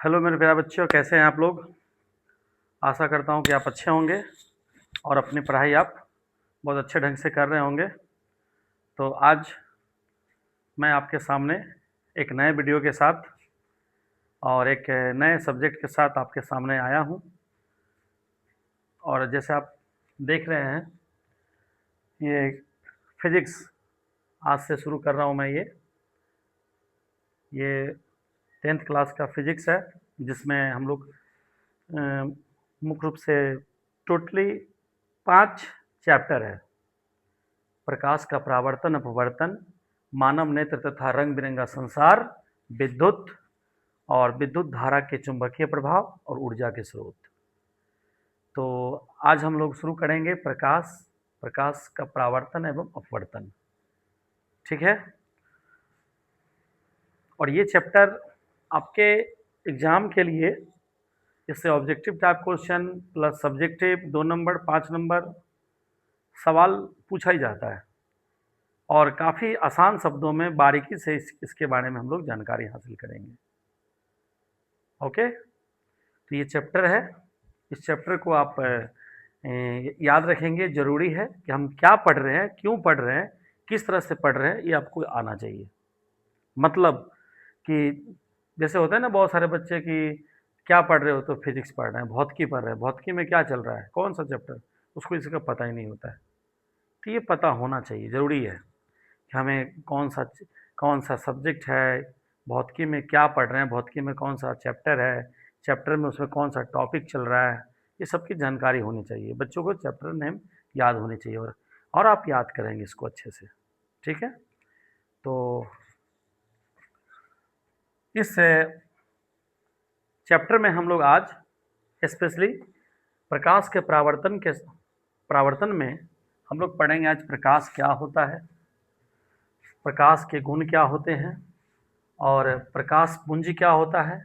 Hello मेरे प्यारे बच्चों, कैसे हैं आप लोग। आशा करता हूं कि आप अच्छे होंगे और अपनी पढ़ाई आप बहुत अच्छे ढंग से कर रहे होंगे। तो आज मैं आपके सामने एक नए वीडियो के साथ और एक नए सब्जेक्ट के साथ आपके सामने आया हूं। और जैसे आप देख रहे हैं, ये फिज़िक्स आज से शुरू कर रहा हूं मैं। ये 10th क्लास का फिज़िक्स है, जिसमें हम लोग मुख्य रूप से टोटली 5 चैप्टर है। प्रकाश का परावर्तन, अपवर्तन, मानव नेत्र तथा रंग बिरंगा संसार, विद्युत और विद्युत धारा के चुंबकीय प्रभाव और ऊर्जा के स्रोत। तो आज हम लोग शुरू करेंगे प्रकाश का परावर्तन एवं अपवर्तन। ठीक है। और ये चैप्टर आपके एग्जाम के लिए, इससे objective type question plus subjective 2 number 5 number सवाल पूछा ही जाता है और काफ़ी आसान शब्दों में बारीकी से इसके बारे में हम लोग जानकारी हासिल करेंगे। ओके, तो ये चैप्टर है। इस चैप्टर को आप याद रखेंगे। ज़रूरी है कि हम क्या पढ़ रहे हैं, क्यों पढ़ रहे हैं, किस तरह से पढ़ रहे हैं, ये आपको आना चाहिए। मतलब कि जैसे होता है ना, बहुत सारे बच्चे कि क्या पढ़ रहे हो, तो फिजिक्स पढ़ रहे हैं, भौतिकी पढ़ रहे हैं, भौतिकी में क्या चल रहा है, कौन सा चैप्टर, उसको इसका पता ही नहीं होता है। तो ये पता होना चाहिए, ज़रूरी है कि हमें कौन सा सब्जेक्ट है, भौतिकी में क्या पढ़ रहे हैं, भौतिकी में कौन सा चैप्टर है, चैप्टर में उसमें कौन सा टॉपिक चल रहा है, ये सब की जानकारी होनी चाहिए। बच्चों को चैप्टर नेम याद होनी चाहिए और आप याद करेंगे इसको अच्छे से। ठीक है। तो इस चैप्टर में हम लोग आज स्पेशली प्रकाश के परावर्तन में हम लोग पढ़ेंगे आज प्रकाश क्या होता है, प्रकाश के गुण क्या होते हैं, और प्रकाश पुंज क्या होता है,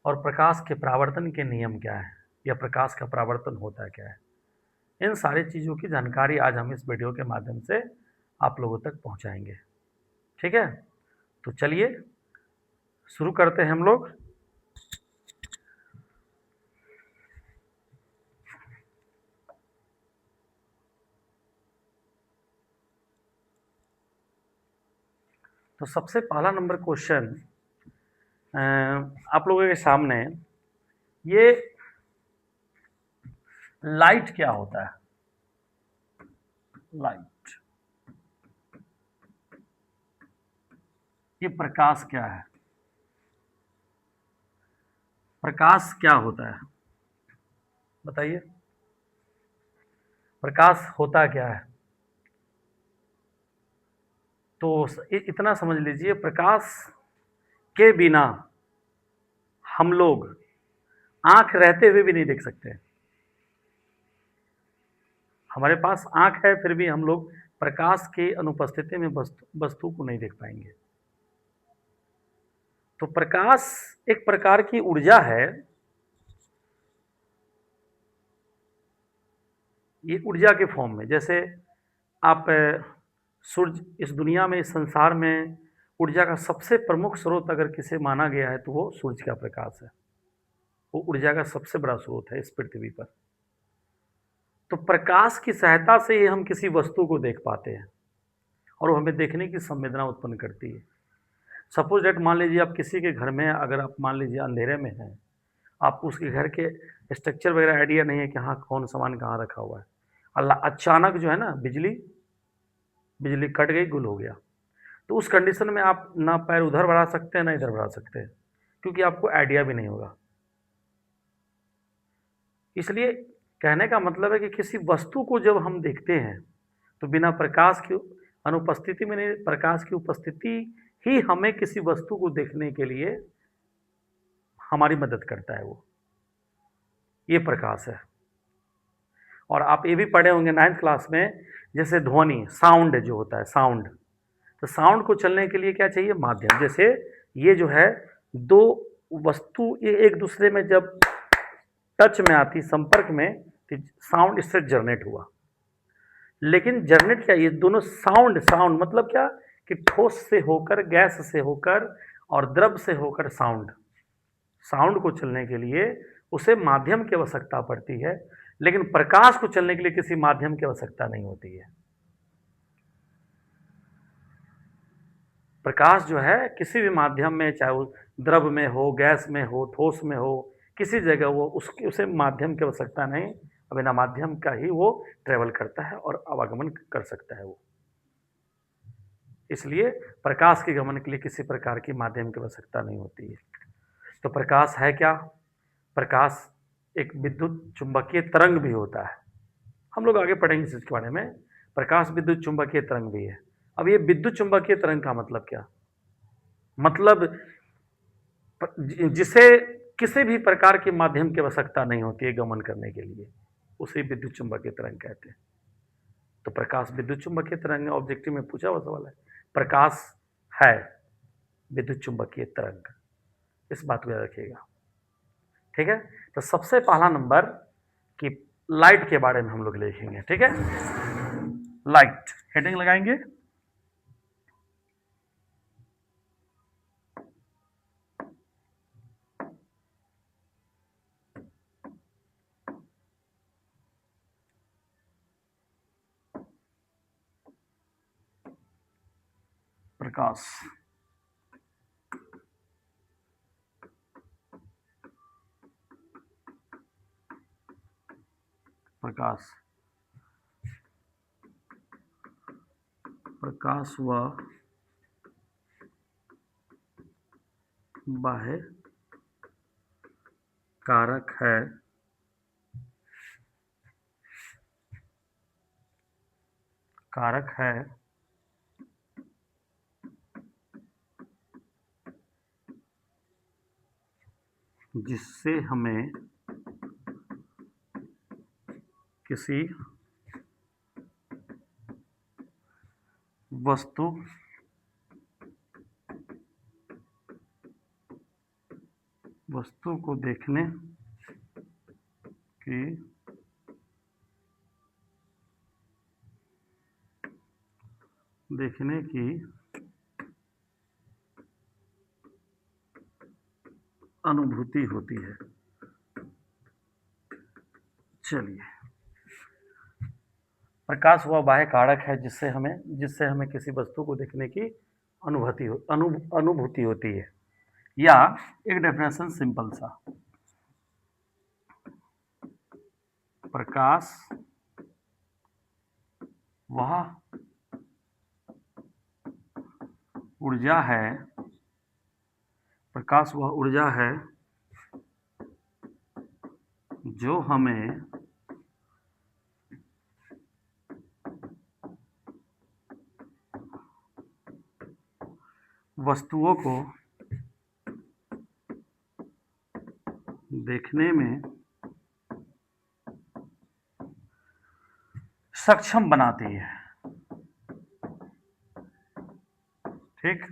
और प्रकाश के परावर्तन के नियम क्या है, या प्रकाश का परावर्तन होता क्या है। इन सारी चीज़ों की जानकारी आज हम इस वीडियो के माध्यम से आप लोगों तक पहुंचाएंगे। ठीक है। तो चलिए शुरू करते हैं हम लोग। तो सबसे पहला नंबर क्वेश्चन आप लोगों के सामने, ये लाइट क्या होता है। लाइट, ये प्रकाश क्या है, प्रकाश क्या होता है, बताइए। प्रकाश होता क्या है। तो इतना समझ लीजिए, प्रकाश के बिना हम लोग आंख रहते हुए भी नहीं देख सकते। हमारे पास आंख है, फिर भी हम लोग प्रकाश के अनुपस्थिति में वस्तु को नहीं देख पाएंगे। तो प्रकाश एक प्रकार की ऊर्जा है। ये ऊर्जा के फॉर्म में, जैसे आप सूर्य, इस दुनिया में, इस संसार में ऊर्जा का सबसे प्रमुख स्रोत अगर किसे माना गया है तो वो सूर्य का प्रकाश है। वो ऊर्जा का सबसे बड़ा स्रोत है इस पृथ्वी पर। तो प्रकाश की सहायता से ही हम किसी वस्तु को देख पाते हैं और वो हमें देखने की संवेदना उत्पन्न करती है। सपोज डेट, मान लीजिए आप किसी के घर में, अगर आप मान लीजिए अंधेरे में हैं, आपको उसके घर के स्ट्रक्चर वगैरह आइडिया नहीं है कि हाँ कौन सामान कहाँ रखा हुआ है, अल्लाह अचानक जो है ना, बिजली कट गई, गुल हो गया, तो उस कंडीशन में आप ना पैर उधर बढ़ा सकते हैं ना इधर बढ़ा सकते हैं, क्योंकि आपको आइडिया भी नहीं होगा। इसलिए कहने का मतलब है कि किसी वस्तु को जब हम देखते हैं तो बिना प्रकाश की अनुपस्थिति में नहीं, प्रकाश की उपस्थिति ही हमें किसी वस्तु को देखने के लिए हमारी मदद करता है। वो ये प्रकाश है। और आप ये भी पढ़े होंगे 9th क्लास में, जैसे ध्वनि, साउंड जो होता है, साउंड, तो साउंड को चलने के लिए क्या चाहिए, माध्यम। जैसे ये जो है, दो वस्तु ये एक दूसरे में जब टच में आती, संपर्क में, तो साउंड इससे जनरेट हुआ। लेकिन जनरेट क्या, ये दोनों साउंड मतलब क्या, कि ठोस से होकर, गैस से होकर और द्रव से होकर साउंड, साउंड को चलने के लिए उसे माध्यम की आवश्यकता पड़ती है, लेकिन प्रकाश को चलने के लिए किसी माध्यम की आवश्यकता नहीं होती है। प्रकाश जो है किसी भी माध्यम में, चाहे वो द्रव में हो, गैस में हो, ठोस में हो, किसी जगह वो उसकी उसे माध्यम की आवश्यकता नहीं, बिना माध्यम का ही वो ट्रेवल करता है और आवागमन कर सकता है वो। इसलिए प्रकाश के गमन के लिए किसी प्रकार की माध्यम की आवश्यकता नहीं होती है। तो प्रकाश है क्या? प्रकाश एक विद्युत चुंबकीय तरंग भी होता है। हम लोग आगे पढ़ेंगे इसके बारे में। प्रकाश विद्युत चुंबकीय तरंग भी है। अब ये विद्युत चुंबकीय तरंग का मतलब क्या? मतलब जिसे किसी भी प्रकार के माध्यम की आवश्यकता नहीं होती है गमन करने के लिए, उसे विद्युत चुंबकीय तरंग कहते हैं। तो प्रकाश विद्युत चुंबकीय तरंग है, ऑब्जेक्टिव में पूछा हुआ सवाल है। प्रकाश है विद्युत चुंबकीय तरंग, इस बात को याद रखिएगा। ठीक है, तो सबसे पहला नंबर कि लाइट के बारे में हम लोग लिखेंगे। ठीक है, लाइट हेडिंग लगाएंगे। प्रकाश, प्रकाश, प्रकाश व बाह्य कारक है जिससे हमें किसी वस्तु को देखने की अनुभूति होती है। चलिए, प्रकाश वह बाह्य कारक है जिससे हमें किसी वस्तु को देखने की अनुभूति होती है। या एक डेफिनेशन सिंपल सा, प्रकाश वह ऊर्जा है, प्रकाश वह ऊर्जा है जो हमें वस्तुओं को देखने में सक्षम बनाती है। ठीक,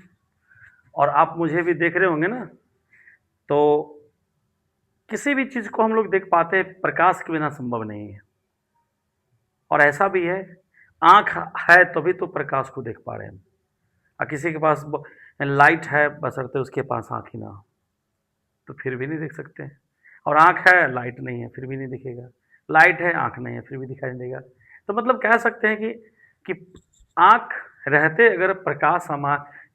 और आप मुझे भी देख रहे होंगे ना, तो किसी भी चीज को हम लोग देख पाते हैं, प्रकाश के बिना संभव नहीं है। और ऐसा भी है, आंख है तभी तो प्रकाश को देख पा रहे हैं हम। और किसी के पास लाइट है, बशर्ते उसके पास आंख ही ना हो, तो फिर भी नहीं देख सकते हैं। और आंख है, लाइट नहीं है, फिर भी नहीं दिखेगा। लाइट है, आंख नहीं है, फिर भी दिखाई नहीं देगा। तो मतलब कह सकते हैं कि आंख रहते अगर प्रकाश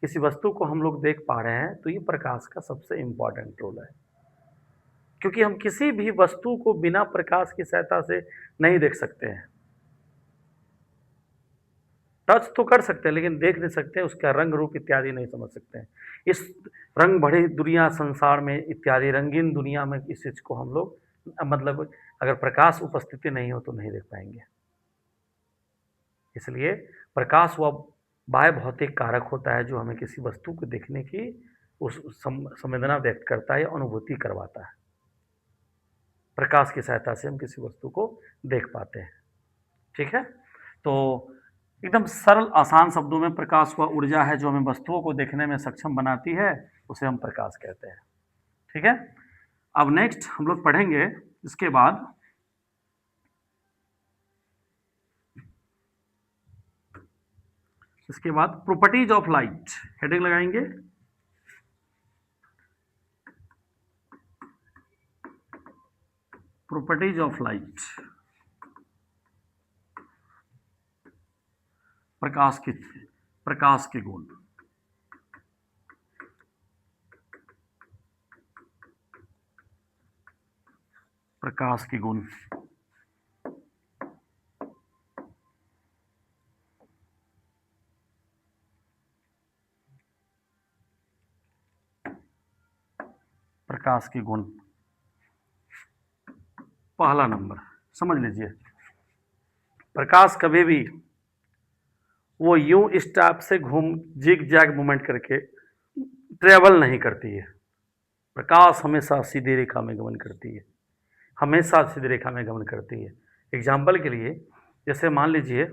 किसी वस्तु को हम लोग देख पा रहे हैं, तो ये प्रकाश का सबसे इंपॉर्टेंट रोल है। क्योंकि हम किसी भी वस्तु को बिना प्रकाश की सहायता से नहीं देख सकते हैं। टच तो कर सकते हैं, लेकिन देख नहीं सकते, उसका रंग रूप इत्यादि नहीं समझ सकते हैं। इस रंग भरी दुनिया, संसार में इत्यादि रंगीन दुनिया में इस चीज को हम लोग मतलब अगर प्रकाश उपस्थिति नहीं हो तो नहीं देख पाएंगे। इसलिए प्रकाश वह बाह्य भौतिक कारक होता है जो हमें किसी वस्तु को देखने की उस संवेदना व्यक्त करता है, अनुभूति करवाता है। प्रकाश की सहायता से हम किसी वस्तु को देख पाते हैं। ठीक है, तो एकदम सरल आसान शब्दों में, प्रकाश वह ऊर्जा है जो हमें वस्तुओं को देखने में सक्षम बनाती है, उसे हम प्रकाश कहते हैं। ठीक है, अब नेक्स्ट हम लोग पढ़ेंगे इसके बाद प्रॉपर्टीज ऑफ लाइट, हेडिंग लगाएंगे। प्रॉपर्टीज ऑफ लाइट, प्रकाश के गुण। प्रकाश के गुण प्रकाश के गुण। पहला नंबर समझ लीजिए, प्रकाश कभी भी वो यूं इस टाइप से घूम जिग जैग मूवमेंट करके ट्रेवल नहीं करती है। प्रकाश हमेशा सीधी रेखा में गमन करती है, हमेशा सीधी रेखा में गमन करती है। एग्जाम्पल के लिए, जैसे मान लीजिए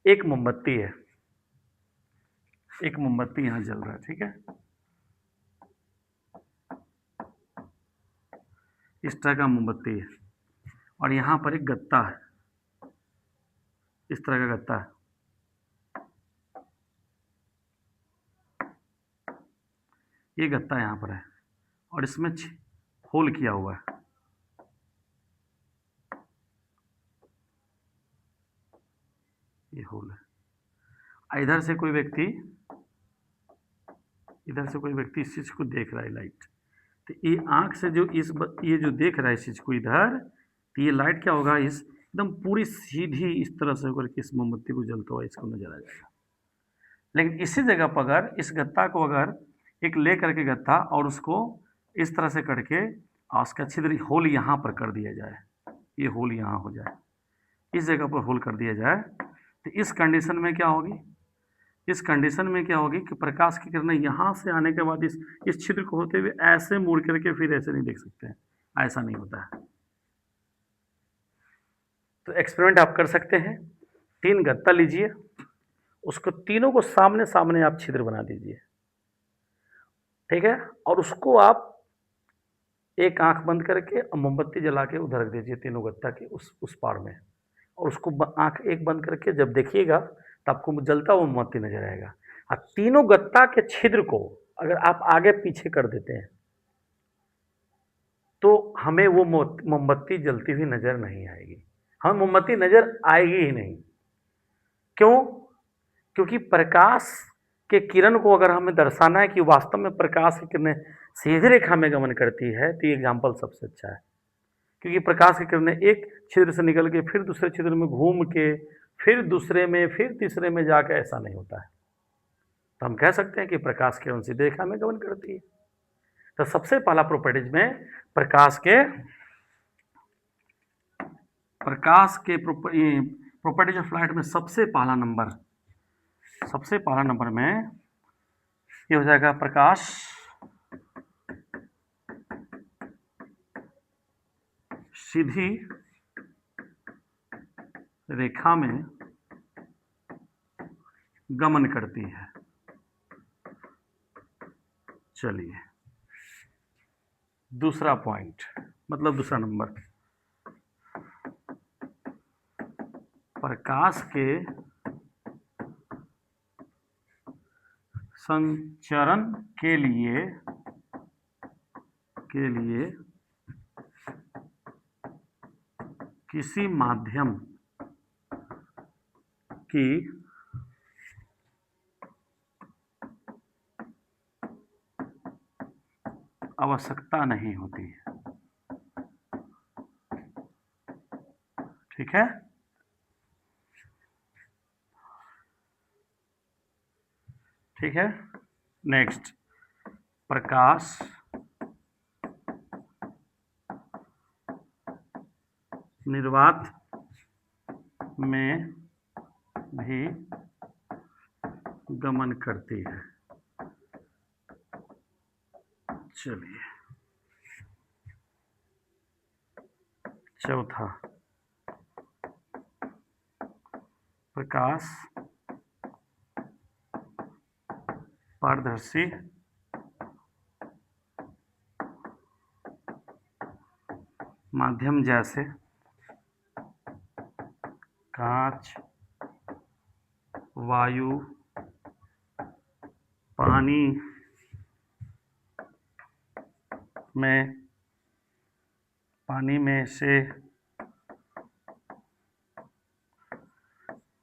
एक मोमबत्ती है, एक मोमबत्ती यहाँ जल रहा है, ठीक है। इस तरह का मोमबत्ती है और यहाँ पर एक गत्ता है, इस तरह का गत्ता है। ये गत्ता यहाँ पर है और इसमें होल किया हुआ है। ये होल है। इधर से कोई व्यक्ति इस चीज को देख रहा है, लाइट। तो ये आंख से जो ये जो देख रहा है इस चीज को इधर, तो ये लाइट क्या होगा, इस एकदम पूरी सीधी इस तरह से होकर के इस मोमबत्ती को जलता हुआ इसको नजर आ जाएगा। लेकिन इसी जगह पर अगर इस गत्ता को अगर एक ले करके गत्ता और उसको इस तरह से करके और उसका छिद्र होल यहाँ पर कर दिया जाए, ये होल यहाँ हो जाए, इस जगह पर होल कर दिया जाए, तो इस कंडीशन में क्या होगी, इस कंडीशन में क्या होगी कि प्रकाश की किरणें यहाँ से आने के बाद इस छिद्र को होते हुए ऐसे मुड़ करके फिर ऐसे नहीं देख सकते हैं, ऐसा नहीं होता है। तो एक्सपेरिमेंट आप कर सकते हैं। 3 गत्ता लीजिए, उसको तीनों को सामने सामने आप छिद्र बना दीजिए, ठीक है। और उसको आप एक आंख बंद करके मोमबत्ती जला के उधर रख दीजिए तीनों गत्ता के उस पार में, और उसको आंख एक बंद करके जब देखिएगा तो आपको जलता हुआ मोमबत्ती नजर आएगा। और तीनों गत्ता के छिद्र को अगर आप आगे पीछे कर देते हैं तो हमें वो मोमबत्ती जलती हुई नजर नहीं आएगी, हमें मोमबत्ती नजर आएगी ही नहीं। क्यों? क्योंकि प्रकाश के किरण को अगर हमें दर्शाना है कि वास्तव में प्रकाश की किरणें सीधी रेखा में गमन करती है, तो ये एग्जाम्पल सबसे अच्छा है। क्योंकि प्रकाश की किरणें एक छिद्र से निकल के फिर दूसरे छिद्र में घूम के फिर दूसरे में फिर तीसरे में जाकर ऐसा नहीं होता है। तो हम कह सकते हैं कि प्रकाश की किरण सीधी रेखा में गमन करती है। तो सबसे पहला प्रॉपर्टीज में प्रकाश के प्रॉपर्टीज ऑफ लाइट में सबसे पहला नंबर में ये हो जाएगा, प्रकाश सीधी रेखा में गमन करती है। चलिए दूसरा पॉइंट, मतलब दूसरा नंबर, प्रकाश के संचरण के लिए किसी माध्यम की आवश्यकता नहीं होती है, ठीक है। ठीक है, नेक्स्ट, प्रकाश निर्वात में भी गमन करती है। चलिए चौथा, प्रकाश पारदर्शी माध्यम जैसे कांच, वायु, पानी में पानी में से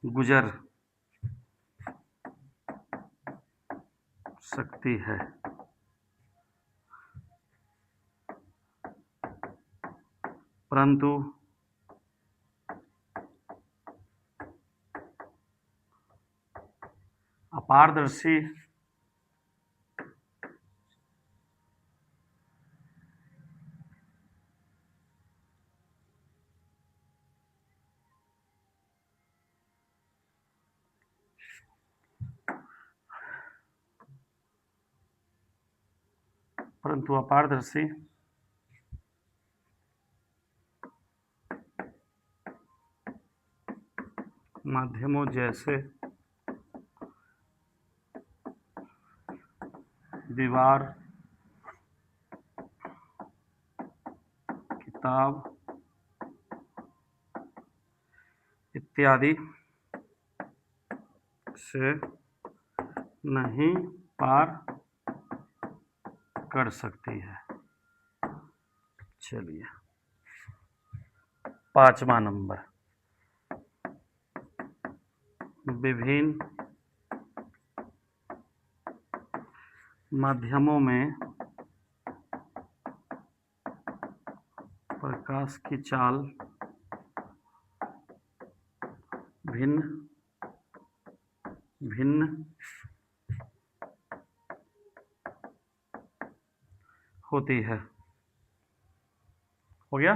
गुजर सकती है। परंतु अपारदर्शी माध्यमों जैसे दीवार, किताब इत्यादि से नहीं पार कर सकती है। चलिए 5वां नंबर, विभिन्न माध्यमों में प्रकाश की चाल भिन्न भिन्न होती है। हो गया।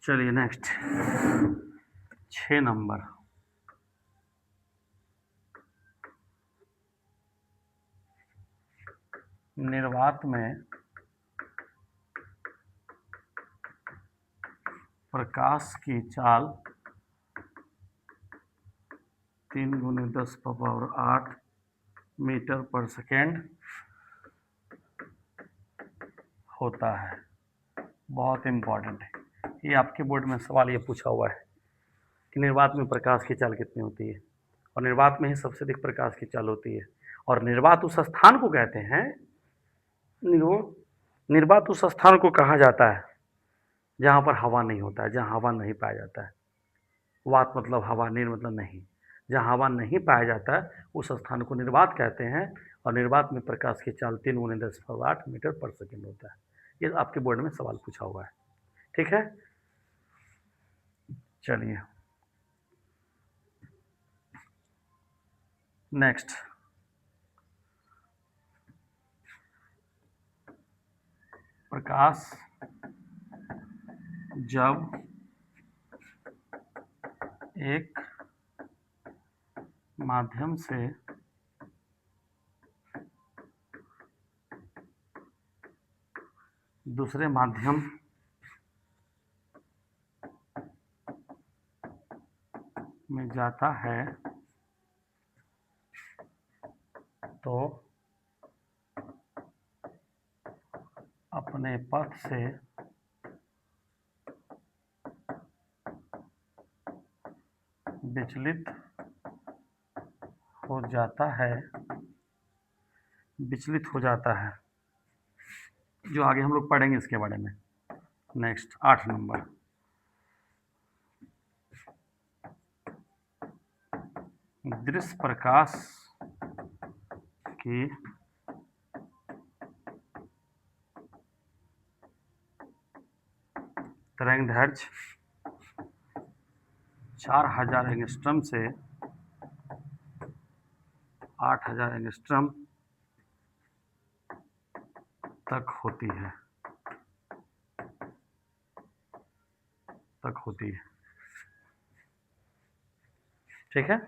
चलिए नेक्स्ट 6 नंबर, निर्वात में प्रकाश की चाल 3 × 10⁸ मीटर पर सेकेंड होता है। बहुत इम्पॉर्टेंट है ये, आपके बोर्ड में सवाल ये पूछा हुआ है कि निर्वात में प्रकाश की चाल कितनी होती है, और निर्वात में ही सबसे अधिक प्रकाश की चाल होती है। और निर्वात उस स्थान को कहते हैं, निर्वात उस स्थान को कहा जाता है जहाँ पर हवा नहीं होता है, जहाँ हवा नहीं पाया जाता है। वात मतलब हवा, निर मतलब नहीं। जहाँ हवा नहीं पाया जाता है उस स्थान को निर्वात कहते हैं। और निर्वात में प्रकाश की चाल 3 × 10⁸ मीटर पर सेकेंड होता है। ये आपके बोर्ड में सवाल पूछा हुआ है। ठीक है। चलिए नेक्स्ट, प्रकाश जब एक माध्यम से दूसरे माध्यम में जाता है तो अपने पथ से विचलित हो जाता है, विचलित हो जाता है। जो आगे हम लोग पढ़ेंगे इसके बारे में। नेक्स्ट 8 नंबर, दृश्य प्रकाश की तरंगदैर्घ्य 4000 एंगस्ट्रॉम से 8000 एंगस्ट्रॉम तक होती है, ठीक है।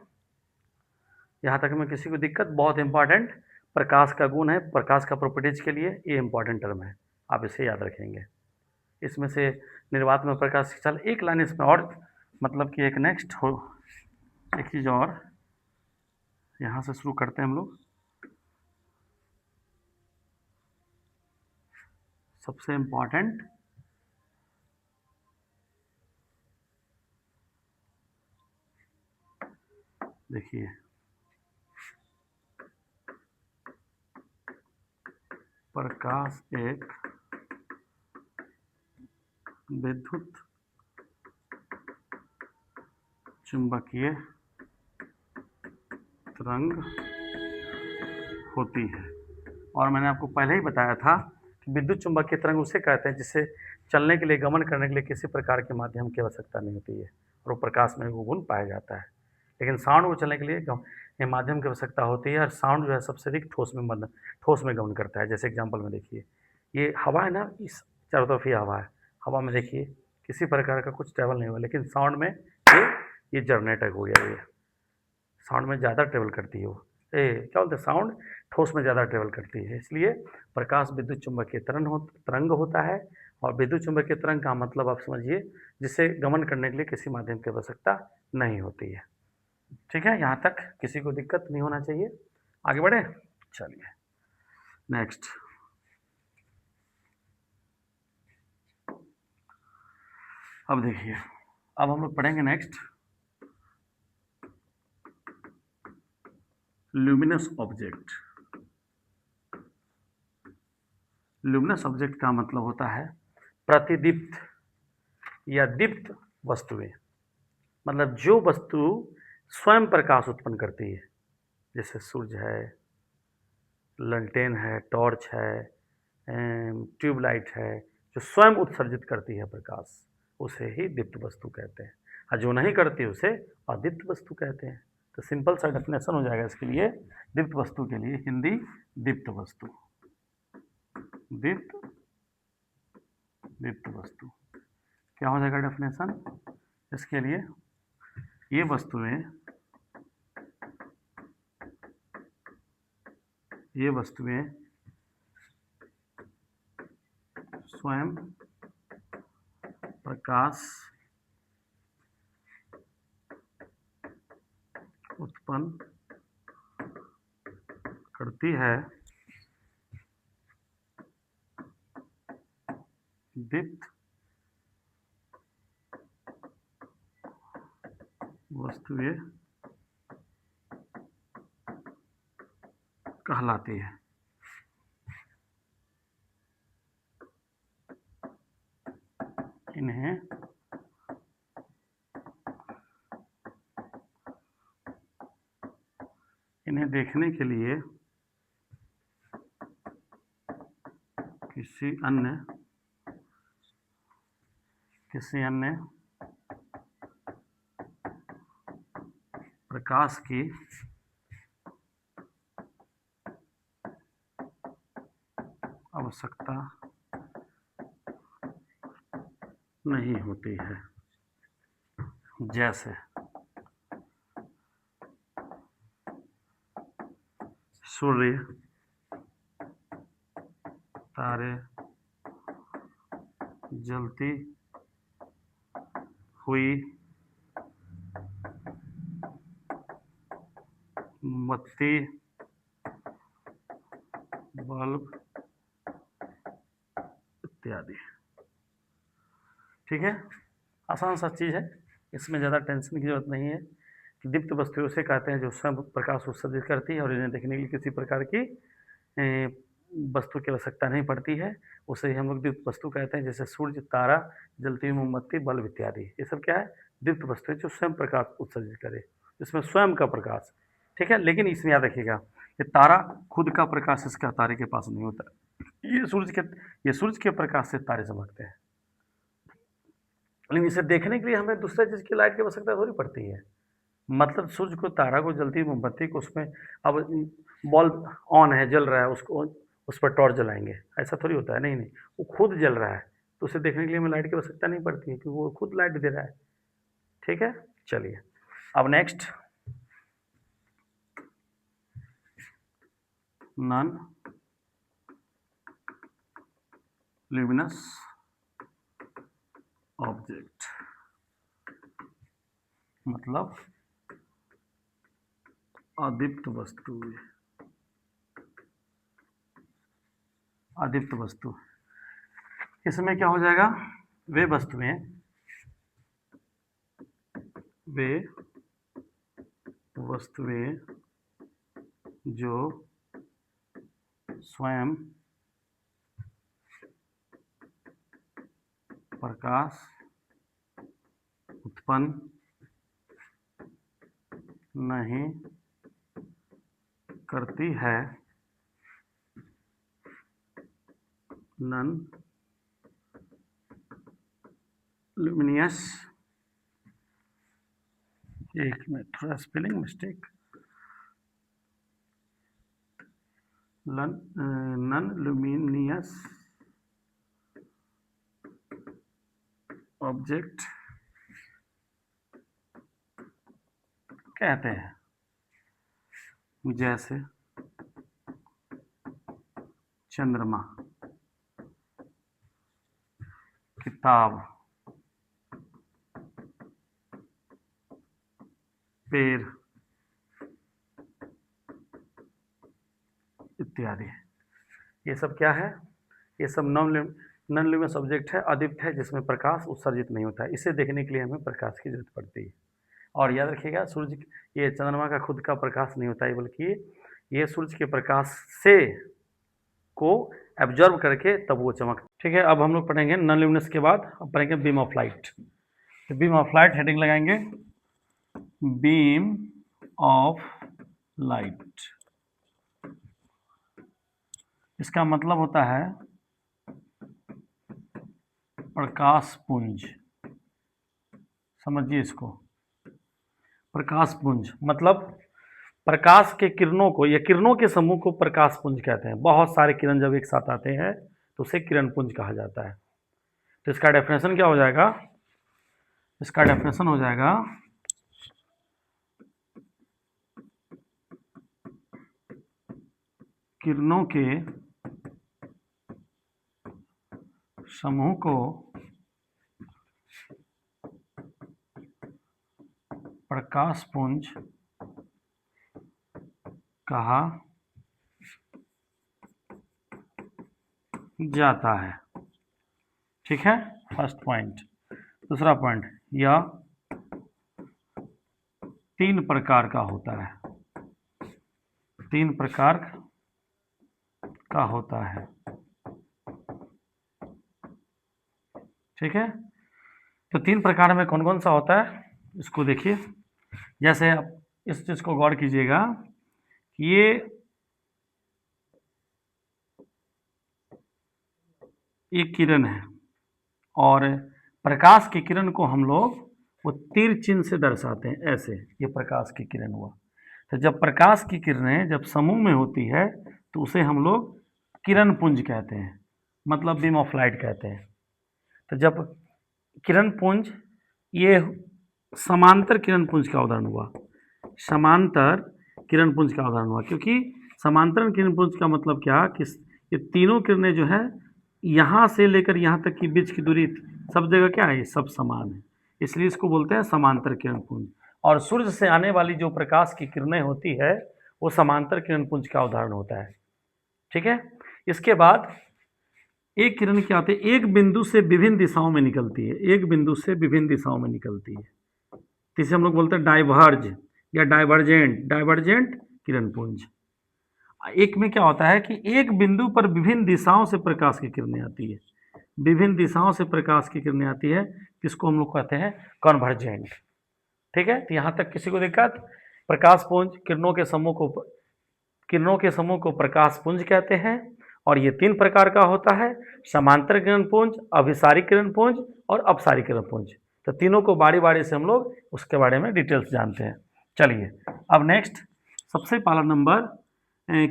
यहाँ तक में किसी को दिक्कत? बहुत इंपॉर्टेंट प्रकाश का गुण है, प्रकाश का प्रॉपर्टीज के लिए ये इंपॉर्टेंट टर्म है, आप इसे याद रखेंगे। इसमें से निर्वात में प्रकाश की चाल, एक लाइन इसमें और, मतलब कि एक नेक्स्ट हो, एक चीज़ और यहाँ से शुरू करते हैं हम लोग। सबसे इम्पॉर्टेंट देखिए, प्रकाश एक विद्युत चुंबकीय तरंग होती है। और मैंने आपको पहले ही बताया था कि विद्युत चुंबकीय तरंग उसे कहते हैं जिसे चलने के लिए, गमन करने के लिए किसी प्रकार के माध्यम की आवश्यकता नहीं होती है और वो प्रकाश में वो गुण पाया जाता है। लेकिन साउंड को चलने के लिए ये माध्यम की आवश्यकता होती है, और साउंड जो है सबसे अधिक ठोस में गमन करता है। जैसे एग्जाम्पल में देखिए, ये हवा है ना, इस चारों तरफ ये हवा है, हवा में देखिए किसी प्रकार का कुछ ट्रेवल नहीं हुआ, लेकिन साउंड में ये जनरेटर हो गया, ये साउंड में ज़्यादा ट्रेवल करती है वो, क्या बोलते हैं, साउंड ठोस में ज़्यादा ट्रेवल करती है। इसलिए प्रकाश विद्युत चुंबकीय तरंग होता है। और विद्युत चुंबकीय तरंग का मतलब आप समझिए जिसे गमन करने के लिए किसी माध्यम की आवश्यकता नहीं होती है। ठीक है, यहाँ तक किसी को दिक्कत नहीं होना चाहिए। आगे बढ़े, चलिए नेक्स्ट। अब देखिए, अब हम लोग पढ़ेंगे next luminous object. Luminous object का मतलब होता है प्रतिदीप्त या दीप्त वस्तुएं, मतलब जो वस्तु स्वयं प्रकाश उत्पन्न करती है, जैसे सूर्य है, लंटेन है, टॉर्च है, ट्यूबलाइट है, जो स्वयं उत्सर्जित करती है प्रकाश, उसे ही दीप्त वस्तु कहते हैं। और जो नहीं करती उसे अदीप्त वस्तु कहते हैं। तो सिंपल सा डेफिनेशन हो जाएगा इसके लिए, दीप्त वस्तु के लिए हिंदी दीप्त वस्तु, दीप्त दीप्त वस्तु क्या हो जाएगा डेफिनेशन इसके लिए, ये वस्तुएं स्वयं प्रकाश उत्पन्न करती है, दीप्त वस्तुएं कहलाती है। इन्हें देखने के लिए किसी अन्य प्रकाश की आवश्यकता नहीं होती है। जैसे सूर्य, तारे, जलती हुई मोमबत्ती, बल्ब इत्यादि। ठीक है, आसान सा चीज़ है, इसमें ज़्यादा टेंशन की जरूरत नहीं है। कि दीप्त वस्तुएं उसे कहते हैं जो स्वयं प्रकाश उत्सर्जित करती है और इन्हें देखने के लिए किसी प्रकार की वस्तु की आवश्यकता नहीं पड़ती है, उसे ही हम लोग दीप्त वस्तु कहते हैं। जैसे सूर्य, तारा, जलती हुई मोमबत्ती, बल्ब इत्यादि, ये सब क्या है, दीप्त वस्तुएं जो स्वयं प्रकाश उत्सर्जित करे, जिसमें स्वयं का प्रकाश। ठीक है, लेकिन इसमें याद रखिएगा कि तारा खुद का प्रकाश इसका तारे के पास नहीं होता, ये सूर्य के प्रकाश से तारे चमकते हैं। लेकिन इसे देखने के लिए हमें दूसरे चीज़ की लाइट की आवश्यकता थोड़ी पड़ती है। मतलब सूर्य को, तारा को, जलती हुई मोमबत्ती को, उसमें अब बल्ब ऑन है, जल रहा है, उसको उस पर टॉर्च जलाएंगे, ऐसा थोड़ी होता है। नहीं नहीं, वो खुद जल रहा है, तो उसे देखने के लिए हमें लाइट की आवश्यकता नहीं पड़ती है, क्योंकि वो खुद लाइट दे रहा है। ठीक है, चलिए अब नेक्स्ट नॉन ल्यूमिनस ऑब्जेक्ट, मतलब अदीप्त वस्तुएं। अदीप्त वस्तु, इसमें क्या हो जाएगा, वे वस्तुएं जो स्वयं प्रकाश उत्पन्न नहीं करती है, नॉन लुमिनियस, एक मिनट थोड़ा spelling mistake, non luminous object कहते हैं, जैसे चंद्रमा, किताब, पेड़ इत्यादि। ये सब क्या है? ये सब नॉन लुमिनस ऑब्जेक्ट है, अदीप्त है, जिसमें प्रकाश उत्सर्जित नहीं होता है। इसे देखने के लिए हमें प्रकाश की जरूरत पड़ती है। और याद रखिएगा, सूर्य, ये चंद्रमा का खुद का प्रकाश नहीं होता है, बल्कि ये सूर्य के प्रकाश से को एब्जॉर्ब करके तब वो चमक। ठीक है, अब हम लोग पढ़ेंगे नॉन लुमिनस के बाद अब पढ़ेंगे बीम ऑफ लाइट। तो बीम ऑफ लाइट हेडिंग लगाएंगे, बीम ऑफ लाइट। इसका मतलब होता है प्रकाश पुंज। समझिए इसको, प्रकाश पुंज मतलब प्रकाश के किरणों को या किरणों के समूह को प्रकाश पुंज कहते हैं। बहुत सारे किरण जब एक साथ आते हैं तो उसे किरण पुंज कहा जाता है। तो इसका डेफिनेशन क्या हो जाएगा? इसका डेफिनेशन हो जाएगा किरणों के समूह को प्रकाश पुंज कहा जाता है। ठीक है, फर्स्ट पॉइंट। दूसरा पॉइंट, यह 3 प्रकार का होता है। 3 प्रकार का होता है। ठीक है, तो 3 प्रकार में कौन कौन सा होता है इसको देखिए। जैसे आप इस चीज को गौर कीजिएगा कि ये एक किरण है और प्रकाश की किरण को हम लोग वो तीर चिन्ह से दर्शाते हैं, ऐसे ये प्रकाश की किरण हुआ। तो जब प्रकाश की किरणें जब समूह में होती है तो उसे हम लोग किरण पुंज कहते हैं, मतलब बीम ऑफ लाइट कहते हैं। तो जब किरण पुंज, ये समांतर किरण पुंज का उदाहरण हुआ, समांतर किरण पुंज का उदाहरण हुआ, क्योंकि समांतर किरण पुंज का मतलब क्या कि ये तीनों किरणें जो है यहाँ से लेकर यहाँ तक की बीच की दूरी सब जगह क्या है, सब समान है, इसलिए इसको बोलते हैं समांतर किरण पुंज। और सूर्य से आने वाली जो प्रकाश की किरणें होती है वो समांतर किरण पुंज का उदाहरण होता है। ठीक है, इसके बाद एक किरण क्या होती है, एक बिंदु से विभिन्न दिशाओं में निकलती है, एक बिंदु से विभिन्न दिशाओं में निकलती है, जिसे हम लोग बोलते हैं डाइवर्ज या डाइवर्जेंट किरण पुंज। एक में क्या होता है कि एक बिंदु पर विभिन्न दिशाओं से प्रकाश की किरणें आती है, विभिन्न दिशाओं से प्रकाश की किरणें आती है, जिसको हम लोग कहते हैं कॉन्वर्जेंट। ठीक है, तो यहाँ तक किसी को दिक्कत? प्रकाश पुंज, किरणों के समूह को प्रकाश पुंज कहते हैं और ये 3 प्रकार का होता है, समांतर किरण पुंज, अभिसारी किरण पुंज और अपसारी किरण पुंज। तो तीनों को बारी बारी से हम लोग उसके बारे में डिटेल्स जानते हैं। चलिए अब नेक्स्ट, सबसे पहला नंबर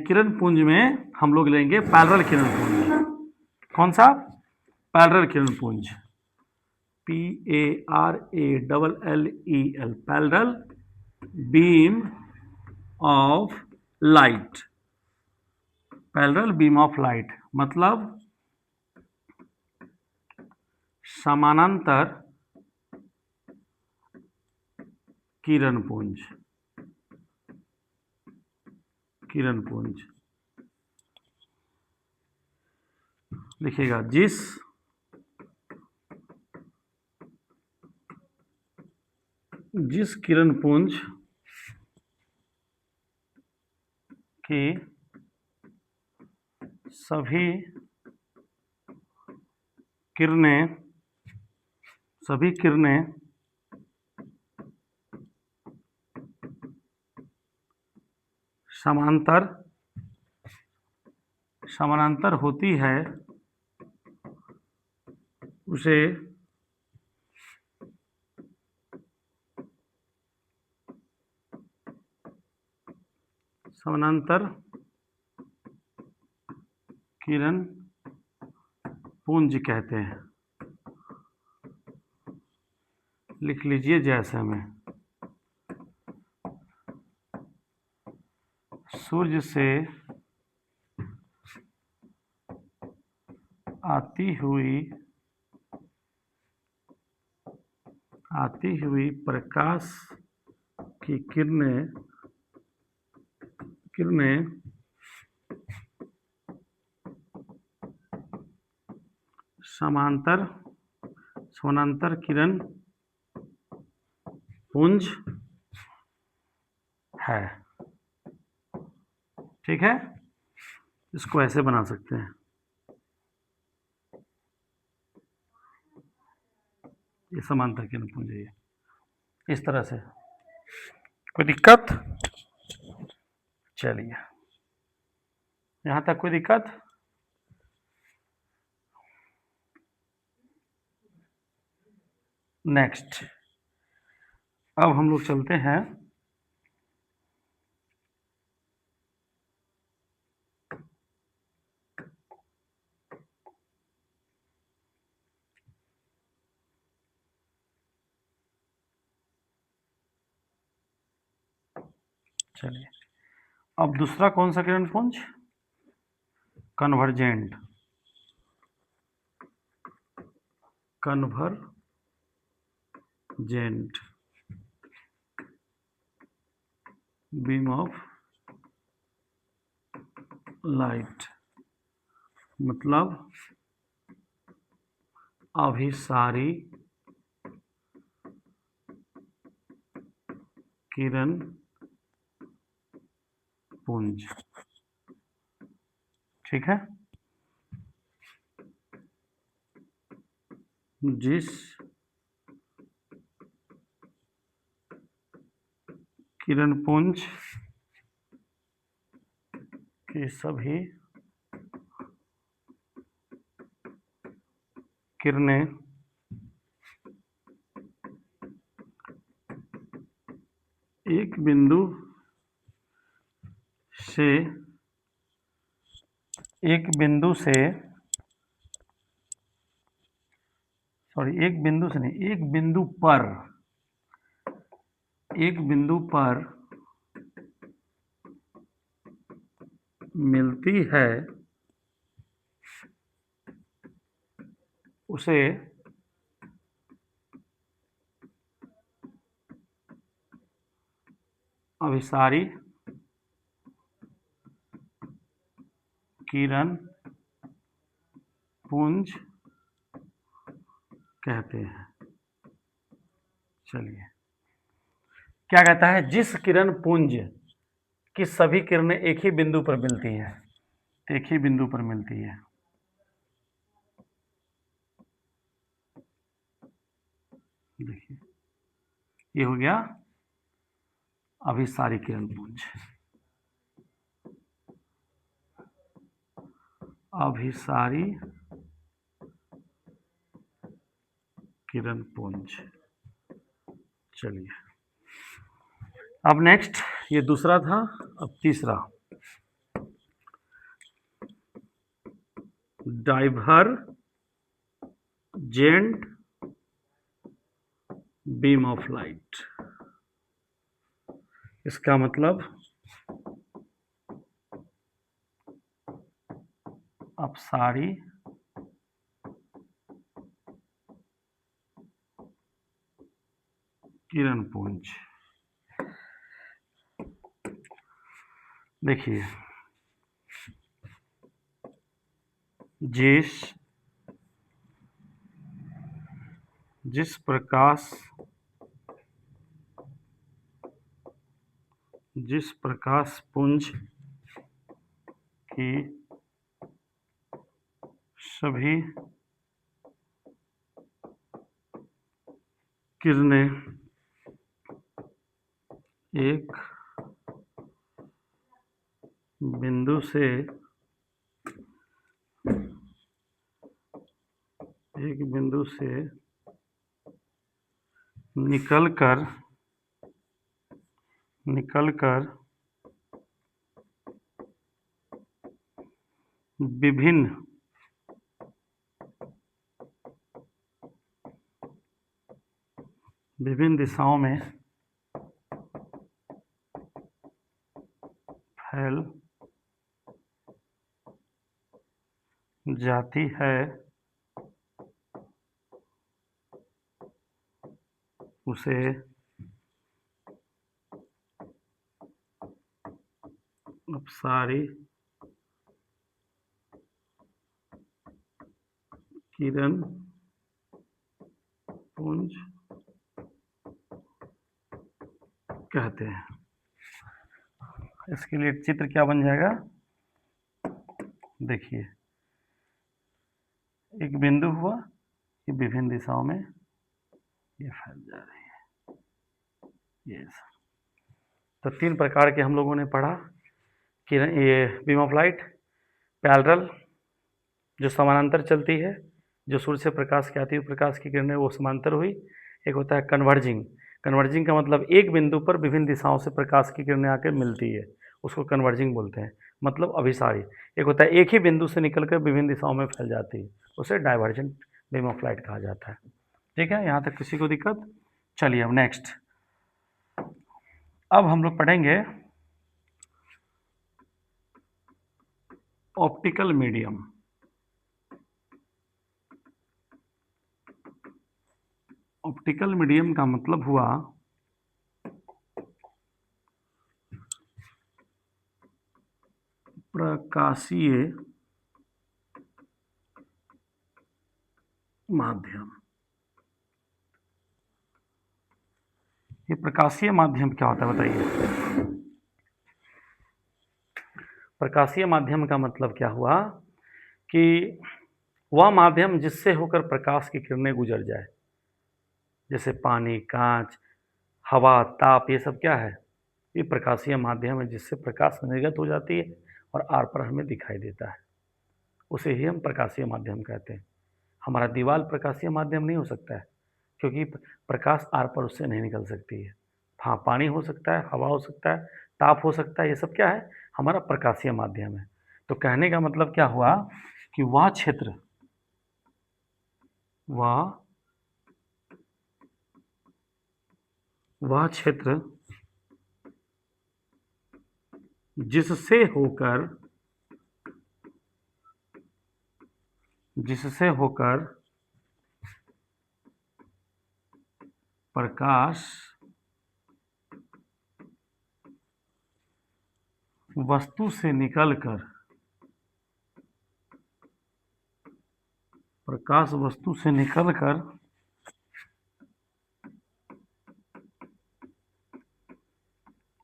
किरण पुंज में हम लोग लेंगे पैरेलल किरण पुंज। कौन सा? पैरेलल किरण पुंज, PARALLEL, parallel beam of light. Parallel beam of light मतलब समानांतर किरण पुंज, किरण पुंज लिखिएगा, जिस किरण पुंज की सभी किरणें सभी किरणें समानांतर होती है, उसे समानांतर किरण पुंज कहते हैं। लिख लीजिए जैसे में सूर्य से आती हुई प्रकाश की किरणें समानांतर किरण पुंज है। ठीक है, इसको ऐसे बना सकते हैं, ये समांतर किरण पुंज है, इस तरह से। कोई दिक्कत? चलिए, यहां तक कोई दिक्कत? नेक्स्ट, अब हम लोग चलते हैं चलिए, अब दूसरा कौन सा किरण पुंज? कन्वर्जेंट बीम ऑफ लाइट, मतलब अभिसारी किरण पुंज। ठीक है, जिस किरण पुंज की सभी किरणें एक बिंदु से एक बिंदु से नहीं, एक बिंदु पर मिलती है, उसे अभिसारी किरण पुंज कहते हैं। चलिए, क्या कहता है? जिस किरण पुंज की सभी किरणें एक ही बिंदु पर मिलती हैं, एक ही बिंदु पर मिलती है, देखिए ये हो गया अभिसारी किरण पुंज। अभिसारी किरण पुंज। चलिए, अब नेक्स्ट, ये दूसरा था, अब तीसरा, डाइवर्जेंट बीम ऑफ लाइट। इसका मतलब अपसारी किरण पुंज। देखिए, जिस प्रकाश पुंज की सभी किरणें एक बिंदु से निकलकर विभिन्न दिशाओं में फैल जाती है, उसे अपसारी किरण पुंज कहते हैं। इसके लिए चित्र क्या बन जाएगा, देखिए एक बिंदु हुआ कि विभिन्न दिशाओं में ये फैल जा रही है, ये तो 3 प्रकार के हम लोगों ने पढ़ा कि ये बीम ऑफ लाइट, पैरेलल जो समानांतर चलती है, जो सूर्य से प्रकाश की आती हुई प्रकाश की किरणें वो समांतर हुई। एक होता है कन्वर्जिंग, कन्वर्जिंग का मतलब एक बिंदु पर विभिन्न दिशाओं से प्रकाश की किरणें आकर मिलती है, उसको कन्वर्जिंग बोलते हैं, मतलब अभिसारी। एक होता है एक ही बिंदु से निकलकर विभिन्न दिशाओं में फैल जाती है, उसे डाइवर्जेंट बीम ऑफ लाइट कहा जाता है। ठीक है, यहाँ तक किसी को दिक्कत? चलिए अब नेक्स्ट, अब हम लोग पढ़ेंगे ऑप्टिकल मीडियम। ऑप्टिकल मीडियम का मतलब हुआ प्रकाशीय माध्यम। ये प्रकाशीय माध्यम क्या होता है बताइए? प्रकाशीय माध्यम का मतलब क्या हुआ कि वह माध्यम जिससे होकर प्रकाश की किरणें गुजर जाए, जैसे पानी, कांच, हवा, ताप, ये सब क्या है? ये प्रकाशीय माध्यम है जिससे प्रकाश निर्गत हो जाती है और आर पर हमें दिखाई देता है, उसे ही हम प्रकाशीय माध्यम कहते हैं। हमारा दीवार प्रकाशीय माध्यम नहीं हो सकता है क्योंकि प्रकाश आर पर उससे नहीं निकल सकती है। हाँ, पानी हो सकता है, हवा हो सकता है, ताप हो सकता है, ये सब क्या है? हमारा प्रकाशीय माध्यम है। तो कहने का मतलब क्या हुआ कि वह क्षेत्र जिससे होकर प्रकाश वस्तु से निकलकर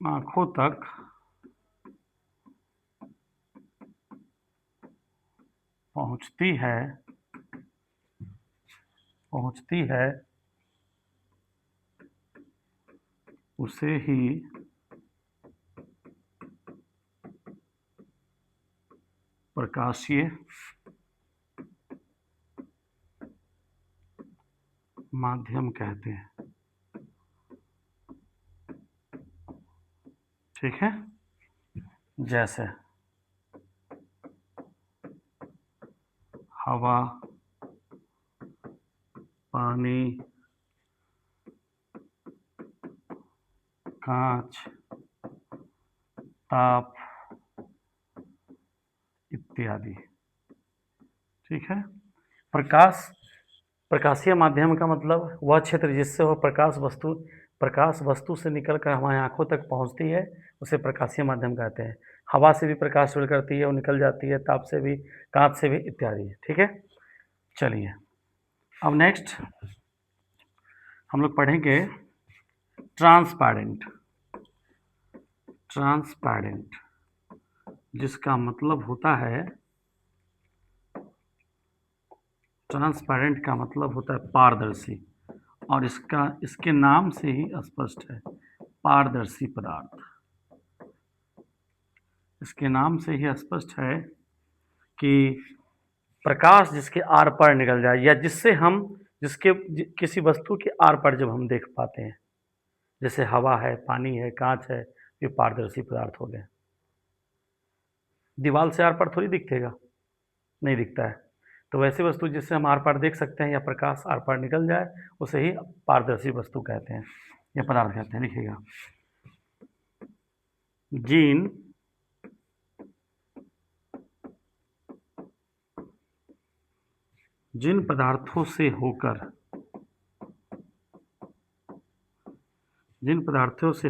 आंखों तक पहुंचती है, उसे ही प्रकाशीय माध्यम कहते हैं। ठीक है, जैसे हवा, पानी, कांच, ताप इत्यादि। ठीक है, प्रकाशीय माध्यम का मतलब वह क्षेत्र जिससे वह प्रकाश वस्तु से निकलकर हमारी आंखों तक पहुंचती है, उसे प्रकाशीय माध्यम कहते हैं। हवा से भी प्रकाश शुरू करती है और निकल जाती है, ताप से भी, कांच से भी इत्यादि। ठीक है, चलिए अब नेक्स्ट हम लोग पढ़ेंगे ट्रांसपेरेंट, जिसका मतलब होता है, ट्रांसपेरेंट का मतलब होता है पारदर्शी, और इसके नाम से ही स्पष्ट है, पारदर्शी पदार्थ। इसके नाम से ही स्पष्ट है कि प्रकाश जिसके आर पार निकल जाए, या किसी वस्तु के आर पार जब हम देख पाते हैं, जैसे हवा है, पानी है, कांच है, ये पारदर्शी पदार्थ हो गए। दीवार से आर पार थोड़ी दिखेगा, नहीं दिखता है। तो वैसी वस्तु जिससे हम आर पार देख सकते हैं या प्रकाश आर पार निकल जाए, उसे ही पारदर्शी वस्तु कहते हैं या पदार्थ कहते हैं। लिखिएगा, जिन पदार्थों से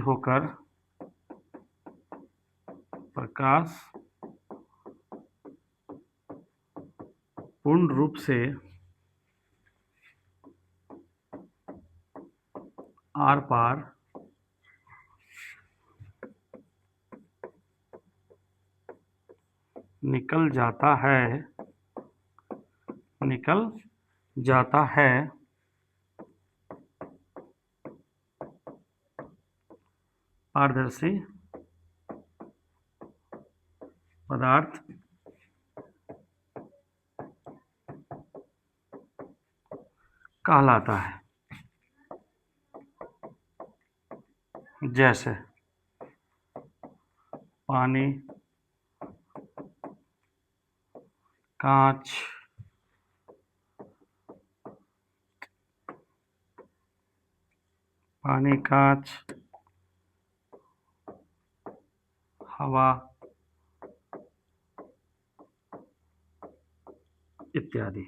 होकर प्रकाश पूर्ण रूप से आर पार निकल जाता है पारदर्शी पदार्थ कहलाता है। जैसे पानी, कांच, हवा इत्यादि।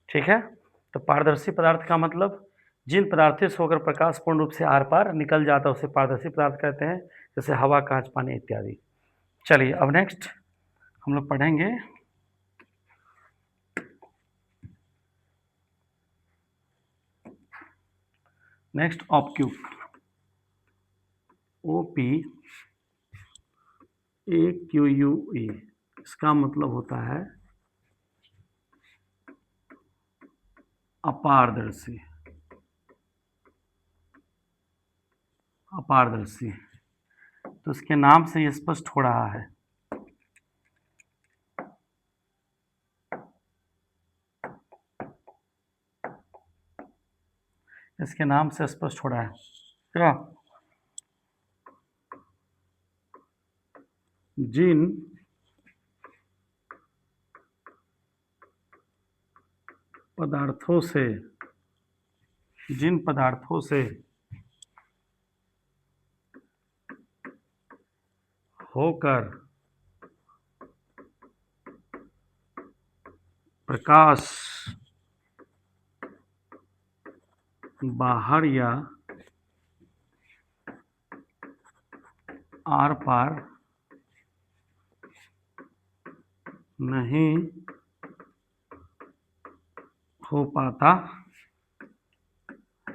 ठीक है। तो पारदर्शी पदार्थ का मतलब जिन पदार्थों से होकर प्रकाश पूर्ण रूप से आर पार निकल जाता है उसे पारदर्शी पदार्थ कहते हैं, जैसे हवा, कांच, पानी इत्यादि। चलिए अब नेक्स्ट हम लोग पढ़ेंगे नेक्स्ट ऑप्क्यूक, OPAQUE। इसका मतलब होता है अपारदर्शी। तो इसके नाम से स्पष्ट हो रहा है, इसके नाम से स्पष्ट हो रहा है क्या? जिन पदार्थों से होकर प्रकाश बाहर या आर पार नहीं हो पाता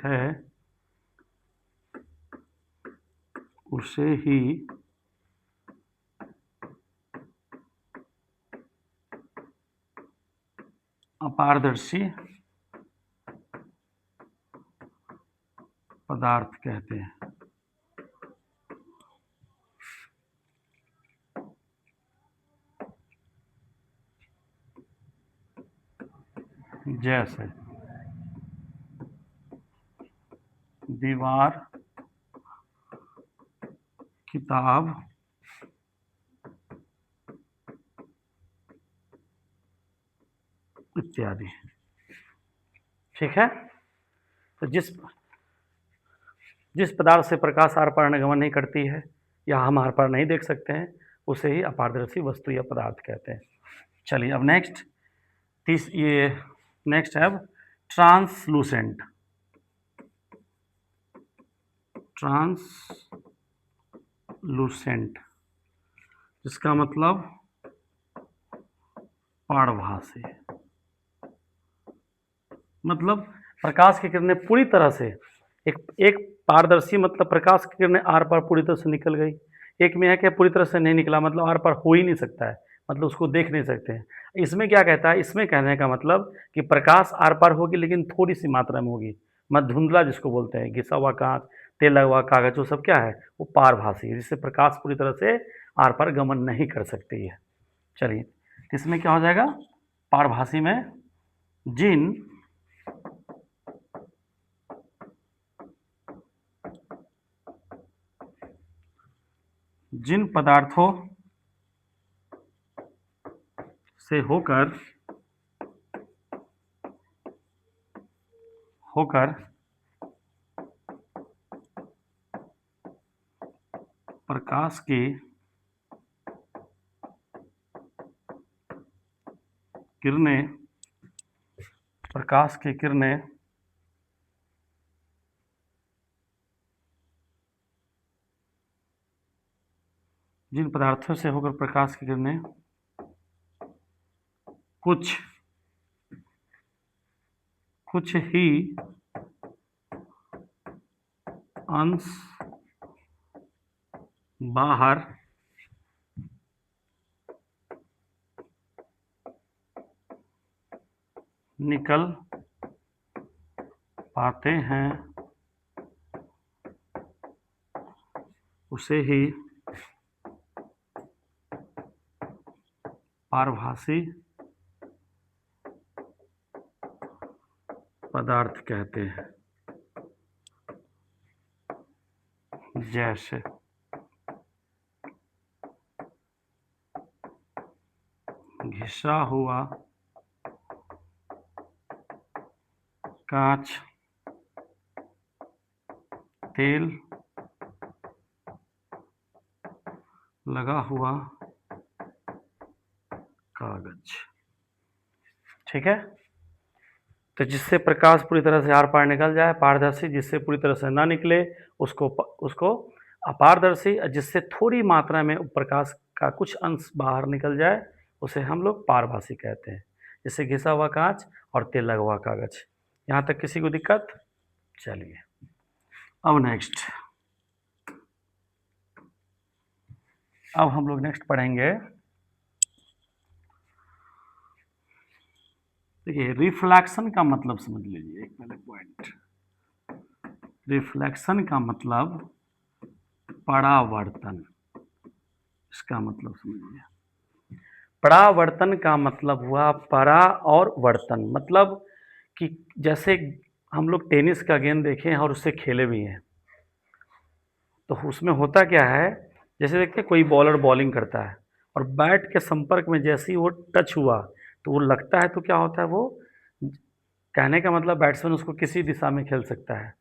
है, उसे ही अपारदर्शी पदार्थ कहते हैं। जैसे दीवार, किताब, इत्यादि। ठीक है। तो जिस पदार्थ से प्रकाश आर पार गमन नहीं करती है या हम आर पार नहीं देख सकते हैं, उसे ही अपारदर्शी वस्तु या पदार्थ कहते हैं। चलिए अब नेक्स्ट है ट्रांसलूसेंट। जिसका मतलब पारभासी, मतलब प्रकाश की किरणें पूरी तरह से एक पारदर्शी मतलब प्रकाश की किरणें आर पार पूरी तरह से निकल गई। एक में है कि पूरी तरह से नहीं निकला, मतलब आर पार हो ही नहीं सकता है, मतलब उसको देख नहीं सकते हैं। इसमें क्या कहता है, इसमें कहने का मतलब कि प्रकाश आर पार होगी लेकिन थोड़ी सी मात्रा में होगी, मध्य धुंधला जिसको बोलते हैं, घिसा हुआ कांच, तेल लगा हुआ कागज, वो सब क्या है, वो पारभासी है, जिससे प्रकाश पूरी तरह से आर पार गमन नहीं कर सकती है। चलिए, इसमें क्या हो जाएगा, पारभासी में जिन पदार्थों से होकर प्रकाश की किरणें जिन पदार्थों से होकर प्रकाश की किरणें कुछ ही अंश बाहर निकल पाते हैं, उसे ही पारभासी पदार्थ कहते हैं। जैसे घिसा हुआ कांच, तेल लगा हुआ कागज। ठीक है, तो जिससे प्रकाश पूरी तरह से आर पार निकल जाए पारदर्शी, जिससे पूरी तरह से ना निकले उसको अपारदर्शी, जिससे थोड़ी मात्रा में प्रकाश का कुछ अंश बाहर निकल जाए उसे हम लोग पारभासी कहते हैं। जैसे घिसा हुआ कांच और तेल लगा हुआ कागज। यहाँ तक किसी को दिक्कत? चलिए अब नेक्स्ट, अब हम लोग नेक्स्ट पढ़ेंगे। देखिए, रिफ्लेक्शन का मतलब समझ लीजिए एक पहले पॉइंट। रिफ्लेक्शन का मतलब परावर्तन, इसका मतलब समझिए। परावर्तन का मतलब हुआ परा और वर्तन, मतलब कि जैसे हम लोग टेनिस का गेंद देखे हैं और उससे खेले भी हैं, तो उसमें होता क्या है, जैसे देखते हैं कोई बॉलर बॉलिंग करता है और बैट के संपर्क में जैसे ही वो टच हुआ तो वो लगता है, तो क्या होता है, वो कहने का मतलब बैट्समैन उसको किसी दिशा में खेल सकता है।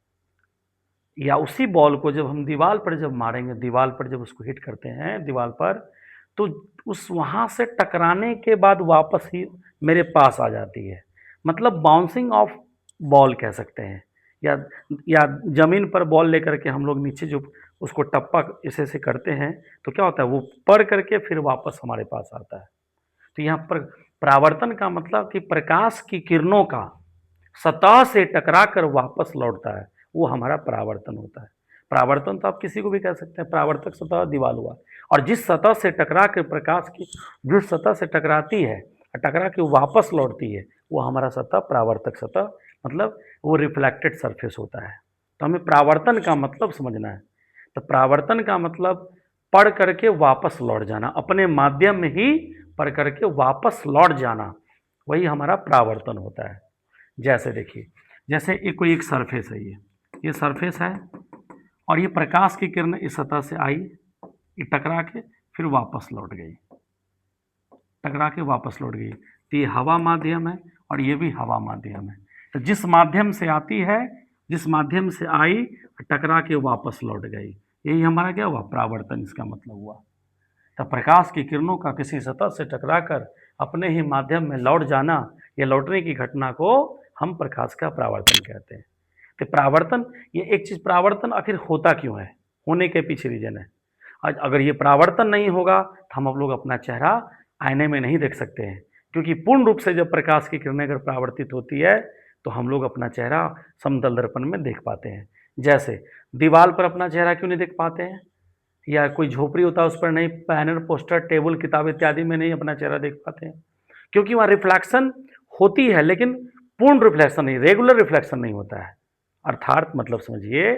या उसी बॉल को जब हम दीवार पर जब मारेंगे, दीवार पर जब उसको हिट करते हैं दीवार पर, तो उस वहाँ से टकराने के बाद वापस ही मेरे पास आ जाती है, मतलब बाउंसिंग ऑफ बॉल कह सकते हैं। या ज़मीन पर बॉल लेकर के हम लोग नीचे जो उसको टप्पा ऐसे करते हैं तो क्या होता है, वो पड़ करके फिर वापस हमारे पास आता है। तो यहाँ पर परावर्तन का मतलब कि प्रकाश की किरणों का सतह से टकरा कर वापस लौटता है, वो हमारा परावर्तन होता है। परावर्तन तो आप किसी को भी कह सकते हैं, परावर्तक सतह दीवार हुआ, और जिस सतह से टकरा के प्रकाश की जिस सतह से टकराती है, टकरा के वापस लौटती है, वो हमारा सतह परावर्तक सतह, मतलब वो रिफ्लेक्टेड सरफेस होता है। तो हमें परावर्तन का मतलब समझना है। तो परावर्तन का मतलब पढ़ करके वापस लौट जाना, अपने माध्यम में ही पढ़ करके वापस लौट जाना, वही हमारा परावर्तन होता है। जैसे देखिए, जैसे एक सरफेस है, ये सरफेस है और ये प्रकाश की किरण इस सतह से आई, ये टकरा के फिर वापस लौट गई, टकरा के वापस लौट गई। तो ये हवा माध्यम है और ये भी हवा माध्यम है। तो जिस माध्यम से आती है, जिस माध्यम से आई, टकरा के वापस लौट गई, यही हमारा क्या हुआ, परावर्तन, इसका मतलब हुआ। तो प्रकाश की किरणों का किसी सतह से टकराकर अपने ही माध्यम में लौट जाना, या लौटने की घटना को हम प्रकाश का परावर्तन कहते हैं। तो परावर्तन, ये एक चीज़, परावर्तन आखिर होता क्यों है, होने के पीछे रीजन है। आज अगर ये परावर्तन नहीं होगा तो हम लोग अपना चेहरा आईने में नहीं देख सकते हैं, क्योंकि पूर्ण रूप से जब प्रकाश की किरणें अगर परावर्तित होती है तो हम लोग अपना चेहरा समतल दर्पण में देख पाते हैं। जैसे दीवार पर अपना चेहरा क्यों नहीं देख पाते हैं, या कोई झोपड़ी होता है उस पर नहीं, बैनर, पोस्टर, टेबल, किताब इत्यादि में नहीं अपना चेहरा देख पाते हैं, क्योंकि वहाँ रिफ्लेक्शन होती है लेकिन पूर्ण रिफ्लेक्शन नहीं, रेगुलर रिफ्लेक्शन नहीं होता है। अर्थात मतलब समझिए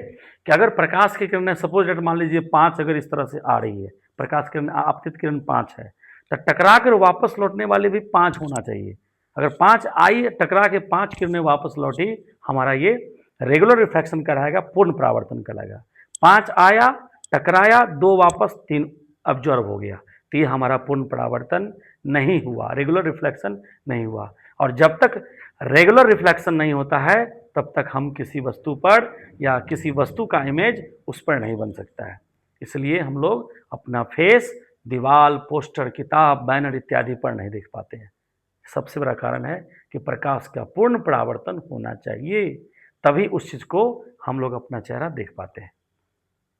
कि अगर प्रकाश की किरणें सपोज डेट मान लीजिए 5 अगर इस तरह से आ रही है, प्रकाश किरण आपतित किरण 5 है, तो टकरा कर वापस लौटने वाली भी 5 होना चाहिए। अगर 5 आई, टकरा के 5 किरणें वापस लौटी, हमारा ये रेगुलर रिफ्रैक्शन कहलाएगा, पूर्ण परावर्तन कहलाएगा। 5 आया, टकराया, 2 वापस, 3 ऑब्जर्व हो गया, तो ये हमारा पूर्ण परावर्तन नहीं हुआ, रेगुलर रिफ्लेक्शन नहीं हुआ। और जब तक रेगुलर रिफ्लेक्शन नहीं होता है तब तक हम किसी वस्तु पर या किसी वस्तु का इमेज उस पर नहीं बन सकता है। इसलिए हम लोग अपना फेस दीवार, पोस्टर, किताब, बैनर इत्यादि पर नहीं देख पाते हैं। सबसे बड़ा कारण है कि प्रकाश का पूर्ण परावर्तन होना चाहिए, तभी उस चीज को हम लोग अपना चेहरा देख पाते हैं।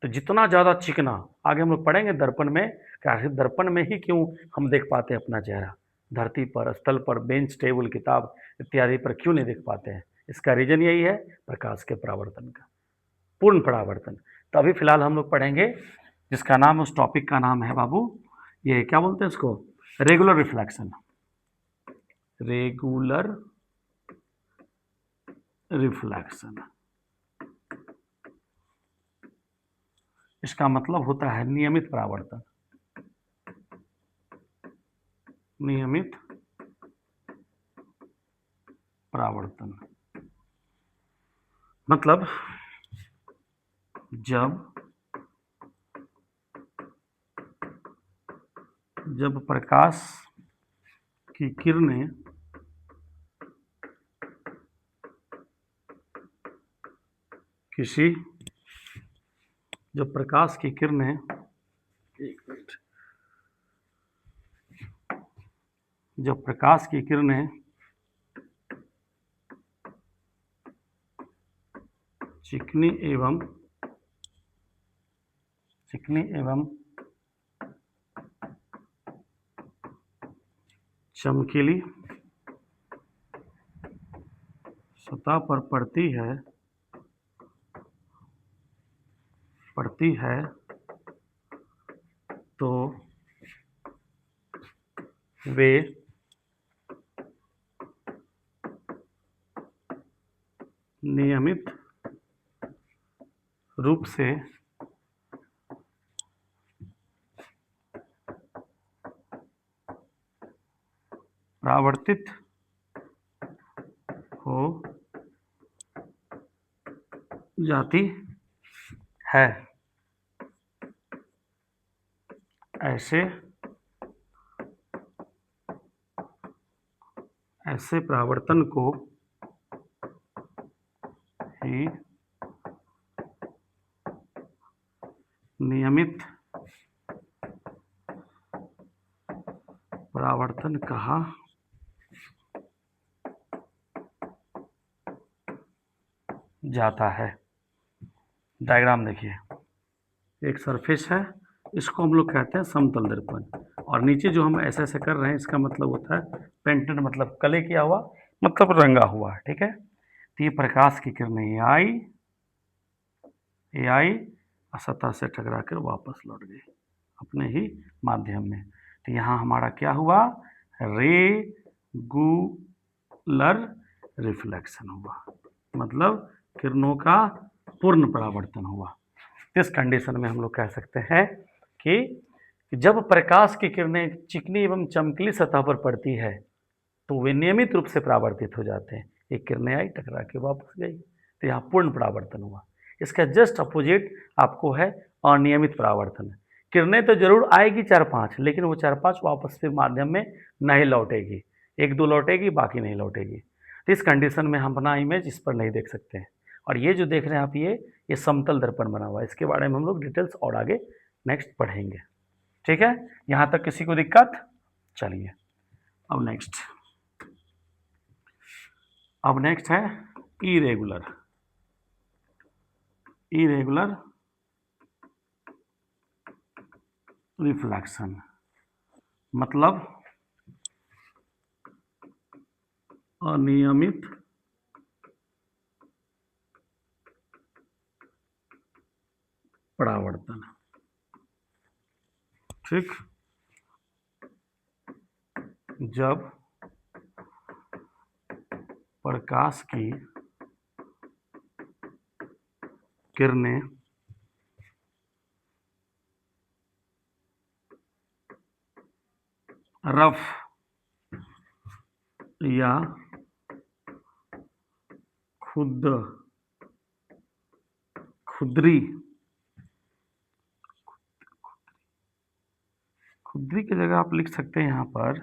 तो जितना ज़्यादा चिकना, आगे हम लोग पढ़ेंगे दर्पण में, कि आखिर दर्पण में ही क्यों हम देख पाते हैं अपना चेहरा, धरती पर, स्थल पर, बेंच, टेबल, किताब इत्यादि पर क्यों नहीं देख पाते हैं। इसका रीजन यही है, प्रकाश के परावर्तन का, पूर्ण परावर्तन। तो अभी फिलहाल हम लोग पढ़ेंगे जिसका नाम, उस टॉपिक का नाम है बाबू, ये क्या बोलते हैं इसको, रेगुलर रिफ्लेक्शन। रेगुलर रिफ्लेक्शन, इसका मतलब होता है नियमित परावर्तन। नियमित परावर्तन मतलब जब प्रकाश की किरणें किसी, जब प्रकाश की किरणें, एक मिनट, जब प्रकाश की किरणें चिकनी एवं चमकीली सतह पर पड़ती है तो वे नियमित रूप से परावर्तित हो जाती है। ऐसे परावर्तन को ही नियमित परावर्तन कहा जाता है। डायग्राम देखिए, एक सरफेस है, इसको हम लोग कहते हैं समतल दर्पण, और नीचे जो हम ऐसे ऐसे कर रहे हैं इसका मतलब होता है पेंटेड, मतलब कले किया हुआ, मतलब रंगा हुआ, ठीक है। तो ये प्रकाश की किरणें ये आई और सतह से टकरा कर वापस लौट गई अपने ही माध्यम में। तो यहाँ हमारा क्या हुआ, रेगुलर रिफ्लेक्शन हुआ, मतलब किरणों का पूर्ण परावर्तन हुआ। इस कंडीशन में हम लोग कह सकते हैं कि जब प्रकाश की किरणें चिकनी एवं चमकीली सतह पर पड़ती है तो वे नियमित रूप से परावर्तित हो जाते हैं। एक किरणें आई, टकरा के वापस गई, तो यहाँ पूर्ण परावर्तन हुआ। इसका जस्ट अपोजिट आपको है अनियमित परावर्तन। किरणें तो जरूर आएगी 4-5, लेकिन वो 4-5 वापस फिर माध्यम में नहीं लौटेगी, 1-2 लौटेगी, बाकी नहीं लौटेगी। तो इस कंडीशन में हम अपना इमेज इस पर नहीं देख सकते हैं। और ये जो देख रहे हैं आप, ये समतल दर्पण बना हुआ है, इसके बारे में हम लोग डिटेल्स और आगे नेक्स्ट पढ़ेंगे, ठीक है। यहाँ तक किसी को दिक्कत? चलिए अब नेक्स्ट है इरेगुलर रिफ्लेक्शन, मतलब अनियमित परावर्तन, ठीक। जब प्रकाश की किरणें रफ या खुदरी की जगह आप लिख सकते हैं यहाँ पर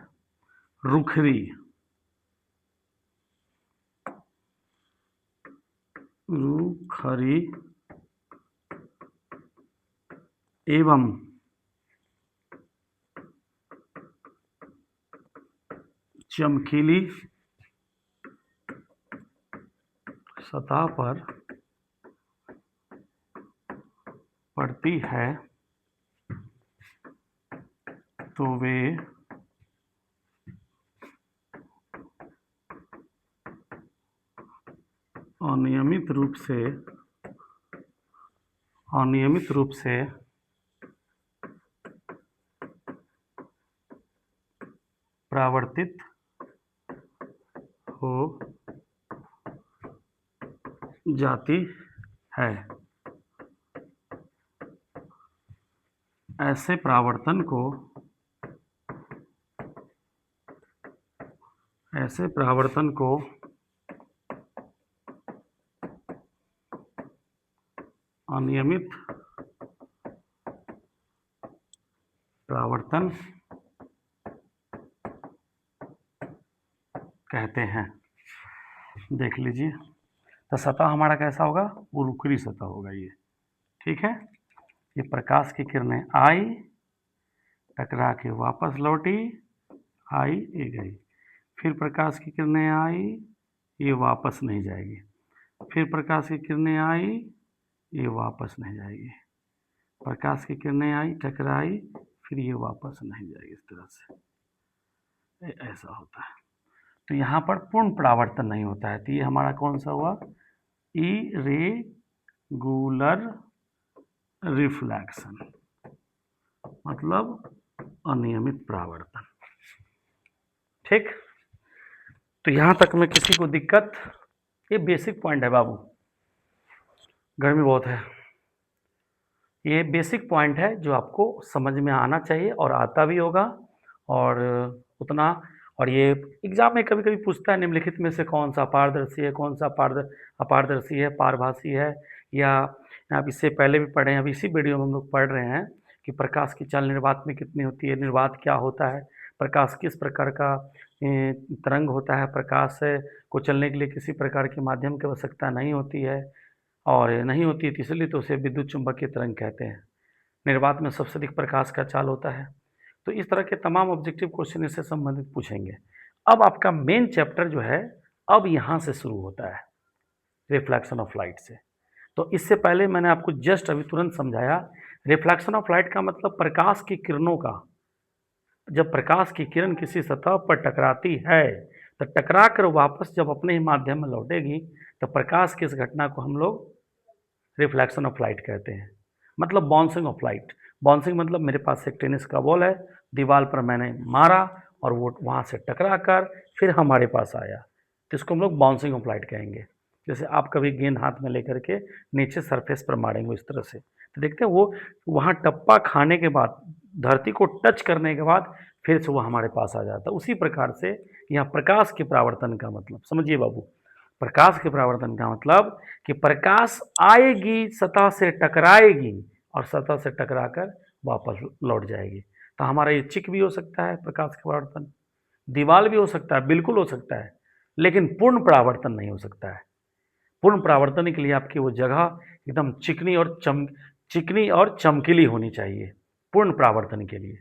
रुखरी, एवं चमकीली सतह पर पड़ती है तो वे अनियमित रूप से परावर्तित हो जाती है। ऐसे परावर्तन को अनियमित परावर्तन कहते हैं। देख लीजिए, तो सतह हमारा कैसा होगा, वो रुखरी सतह होगा ये, ठीक है। ये प्रकाश की किरणें आई, टकरा के वापस लौटी, आई ये गई, फिर प्रकाश की किरणें आई, ये वापस नहीं जाएगी, फिर प्रकाश की किरणें आई, ये वापस नहीं जाएगी, प्रकाश की किरणें आई, टकराई, फिर ये वापस नहीं जाएगी। इस तरह से ऐसा होता है। तो यहाँ पर पूर्ण परावर्तन नहीं होता है, तो ये हमारा कौन सा हुआ, इरेगुलर रिफ्लेक्शन, मतलब अनियमित परावर्तन, ठीक। तो यहाँ तक में किसी को दिक्कत, ये बेसिक पॉइंट है बाबू, गर्मी बहुत है, ये बेसिक पॉइंट है जो आपको समझ में आना चाहिए और आता भी होगा और उतना। और ये एग्जाम में कभी कभी पूछता है निम्नलिखित में से कौन सा पारदर्शी है, कौन सा अपारदर्शी है, पारभासी है, या आप इससे पहले भी पढ़े हैं, अभी इसी वीडियो में हम लोग पढ़ रहे हैं कि प्रकाश की चाल निर्वात में कितनी होती है, निर्वात क्या होता है, प्रकाश किस प्रकार का तरंग होता है, प्रकाश को चलने के लिए किसी प्रकार के माध्यम की आवश्यकता नहीं होती है, और नहीं होती है तो इसलिए तो उसे विद्युत चुंबकीय तरंग कहते हैं। निर्वात में सबसे अधिक प्रकाश का चाल होता है। तो इस तरह के तमाम ऑब्जेक्टिव क्वेश्चन इससे संबंधित पूछेंगे। अब आपका मेन चैप्टर जो है अब यहाँ से शुरू होता है, रिफ्लेक्शन ऑफ लाइट से। तो इससे पहले मैंने आपको जस्ट अभी तुरंत समझाया, रिफ्लेक्शन ऑफ लाइट का मतलब प्रकाश की किरणों का, जब प्रकाश की किरण किसी सतह पर टकराती है तो टकरा कर वापस जब अपने ही माध्यम में लौटेगी तो प्रकाश की इस घटना को हम लोग रिफ्लेक्शन ऑफ लाइट कहते हैं, मतलब बाउंसिंग ऑफ लाइट। बाउंसिंग मतलब मेरे पास एक टेनिस का बॉल है, दीवार पर मैंने मारा और वो वहाँ से टकरा कर फिर हमारे पास आया, तो इसको हम लोग बाउंसिंग ऑफ लाइट कहेंगे। जैसे आप कभी गेंद हाथ में लेकर के नीचे सरफेस पर मारेंगे इस तरह से, तो देखते हैं वो वहाँ टप्पा खाने के बाद, धरती को टच करने के बाद फिर से वो हमारे पास आ जाता है। उसी प्रकार से यहाँ प्रकाश के परावर्तन का मतलब समझिए बाबू, प्रकाश के परावर्तन का मतलब कि प्रकाश आएगी, सतह से टकराएगी और सतह से टकराकर वापस लौट जाएगी। तो हमारा ये चिक भी हो सकता है प्रकाश का परावर्तन, दीवार भी हो सकता है, बिल्कुल हो सकता है, लेकिन पूर्ण परावर्तन नहीं हो सकता है। पूर्ण परावर्तन के लिए आपकी वो जगह एकदम चिकनी और चमकीली होनी चाहिए पूर्ण परावर्तन के लिए।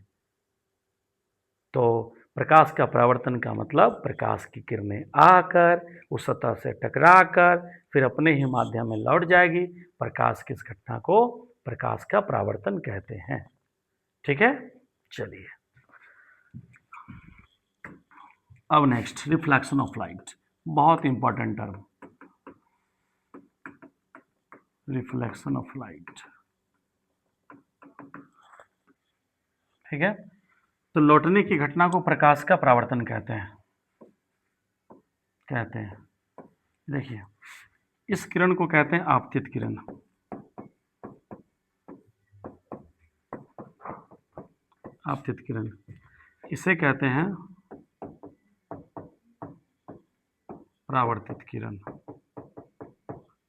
तो प्रकाश का परावर्तन का मतलब प्रकाश की किरणें आकर उस सतह से टकराकर फिर अपने ही माध्यम में लौट जाएगी। प्रकाश की इस घटना को प्रकाश का परावर्तन कहते हैं, ठीक है। चलिए अब नेक्स्ट, रिफ्लेक्शन ऑफ लाइट, बहुत important term, reflection of light, ठीक है। तो लौटने की घटना को प्रकाश का परावर्तन कहते हैं। देखिए इस किरण को कहते हैं आपतित किरण, आपतित किरण, इसे कहते हैं परावर्तित किरण,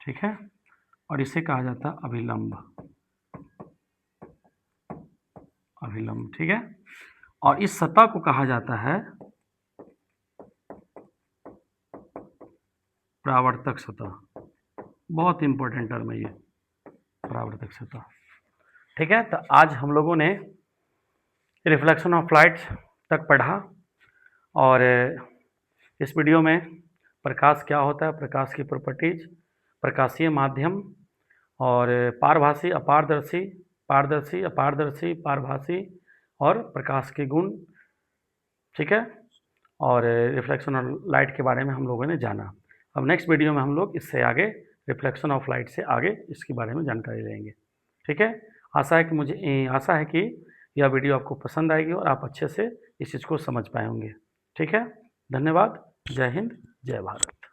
ठीक है। और इसे कहा जाता है अभिलंब, अभिलंब, ठीक है। और इस सतह को कहा जाता है परावर्तक सतह, बहुत इंपॉर्टेंट टर्म है ये, परावर्तक सतह, ठीक है। तो आज हम लोगों ने रिफ्लेक्शन ऑफ लाइट तक पढ़ा, और इस वीडियो में प्रकाश क्या होता है, प्रकाश की प्रॉपर्टीज, प्रकाशीय माध्यम, और पारभासी, अपारदर्शी, पारदर्शी, अपारदर्शी, पारभासी, और प्रकाश के गुण, ठीक है। और रिफ्लेक्शन ऑफ लाइट के बारे में हम लोगों ने जाना। अब नेक्स्ट वीडियो में हम लोग इससे आगे रिफ्लेक्शन ऑफ लाइट से आगे इसके बारे में जानकारी लेंगे, ठीक है। आशा है कि यह वीडियो आपको पसंद आएगी और आप अच्छे से इस चीज़ को समझ पाए होंगे, ठीक है। धन्यवाद। जय हिंद, जय भारत।